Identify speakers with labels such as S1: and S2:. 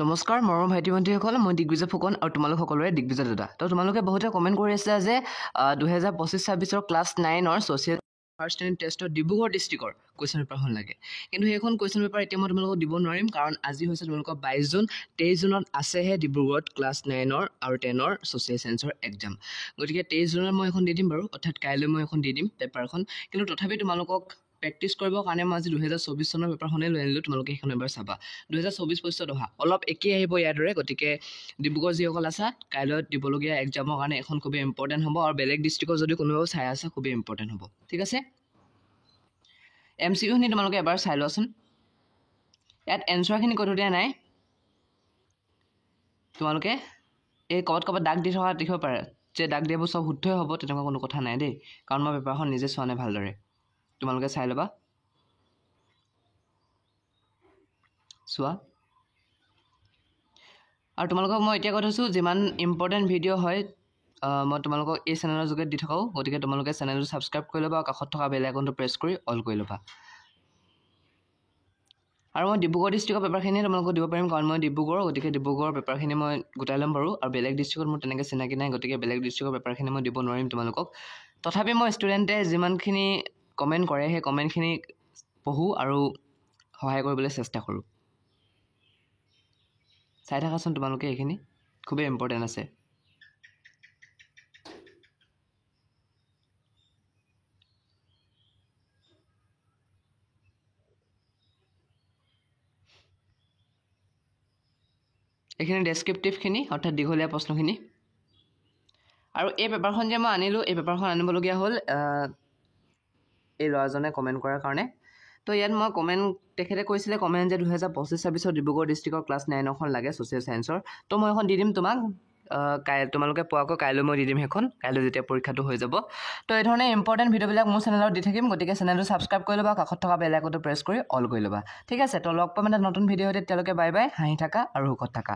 S1: নমস্কাৰ মৰমৰ ভাইটি ভণ্টিসকল মই দিগ্বিজয় ফুকন আৰু তোমালোক সকলোৰে দিগ্বিজয় দাদা তো তোমালোকে বহুতে কমেণ্ট কৰি আছে যে 2025-26 ক্লাছ 9ৰ ছ'চিয়েল ফাৰ্ষ্ট ইউনিট টেষ্টৰ ডিব্ৰুগড় ডিষ্ট্ৰিক্টৰ কুৱেশ্যন পেপাৰখন লাগে কিন্তু সেইখন কুৱেশ্যন পেপাৰ এতিয়া মই তোমালোকক দিব নোৱাৰিম কাৰণ আজি হৈছে তোমালোকৰ 22 জুন 23 জুনত আছেহে ডিব্ৰুগড়ত ক্লাছ 9ৰ আৰু 10ৰ ছ'চিয়েল চায়েন্সৰ এক্সাম গতিকে 23 জুনত মই এখন দি দিম বাৰু অৰ্থাৎ কাইলৈ মই এখন দি দিম পেপাৰখন কিন্তু তথাপি তোমালোকক প্ৰেক্টিছ কৰিবৰ কাৰণে মই আজি 2024 চনৰ পেপাৰখনেই লৈ আনিলোঁ তোমালোকে সেইখন এবাৰ চাবা 2024 পইচত অহা অলপ একেই আহিব ইয়াৰ দৰে গতিকে ডিব্ৰুগড় যিসকল আছা কাইলৈ দিবলগীয়া এক্সামৰ কাৰণে এখন খুবেই ইম্পৰ্টেণ্ট হ'ব আৰু বেলেগ ডিষ্ট্ৰিক্টৰ যদি কোনোবাও চাই আছে খুবেই ইম্পৰ্টেণ্ট হ'ব ঠিক আছে MCQখিনি তোমালোকে এবাৰ চাই লোৱাচোন ইয়াত এনচাৰখিনি কৈ দিয়া নাই তোমালোকে এই ক'ৰবাত দাগ দি থকা দেখিব পাৰে যে দাগ দিয়াবোৰ চব শুদ্ধই হ'ব তেনেকুৱা কোনো কথা নাই দেই কাৰণ মই পেপাৰখন নিজে চোৱা নাই ভালদৰে তোমালোকে চাই ল'বা চোৱা আৰু তোমালোকক মই এতিয়া কৈ থৈছোঁ যিমান ইম্পৰ্টেণ্ট ভিডিঅ' হয় মই তোমালোকক এই চেনেলৰ যোগেদি দি থকাও গতিকে তোমালোকে চেনেলটো ছাবস্ক্ৰাইব কৰি ল'বা আৰু কাষত থকা বেল আইকনটো প্ৰেছ কৰি অল কৰি ল'বা আৰু মই ডিব্ৰুগড় ডিষ্ট্ৰিক্টৰ পেপাৰখিনিয়ে তোমালোকক দিব পাৰিম কাৰণ মই ডিব্ৰুগড় গতিকে ডিব্ৰুগড়ৰ পেপাৰখিনি মই গোটাই ল'ম বাৰু আৰু বেলেগ ডিষ্ট্ৰিক্টত মোৰ তেনেকৈ চিনাকি নাই গতিকে বেলেগ ডিষ্ট্ৰিক্টৰ পেপাৰখিনি মই দিব নোৱাৰিম তোমালোকক তথাপি মই ষ্টুডেণ্টে যিমানখিনি কমেণ্ট কৰে সেই কমেণ্টখিনি পঢ়োঁ আৰু সহায় কৰিবলৈ চেষ্টা কৰোঁ চাই থাকাচোন তোমালোকে এইখিনি খুবেই ইম্পৰ্টেণ্ট আছে এইখিনি ডেছক্ৰিপটিভখিনি অৰ্থাৎ দীঘলীয়া প্ৰশ্নখিনি আৰু এই পেপাৰখন যে মই আনিলোঁ এই পেপাৰখন আনিবলগীয়া হ'ল এই ল'ৰাজনে কমেণ্ট কৰাৰ কাৰণে তো ইয়াত মই তেখেতে কৈছিলে কমেণ্ট যে 2025-26 ডিব্ৰুগড় ডিষ্ট্ৰিক্টৰ ক্লাছ 9খন লাগে ছ'চিয়েল চায়েন্সৰ তো মই এখন দি দিম তোমাক তোমালোকে পোৱাকৈ কাইলৈ মই দি দিম সেইখন কাইলৈ যেতিয়া পৰীক্ষাটো হৈ যাব তো এই ধৰণে ইম্পৰ্টেণ্ট ভিডিঅ'বিলাক মোৰ চেনেলত দি থাকিম গতিকে চেনেলটো ছাবস্ক্ৰাইব কৰি ল'বা কাষত থকা বেল আইকনটো প্ৰেছ কৰি অল কৰি ল'বা ঠিক আছে তো লগ পাম এটা নতুন ভিডিঅ' তেতিয়ালৈকে বাই বাই হাঁহি থাকা আৰু সুখত থাকা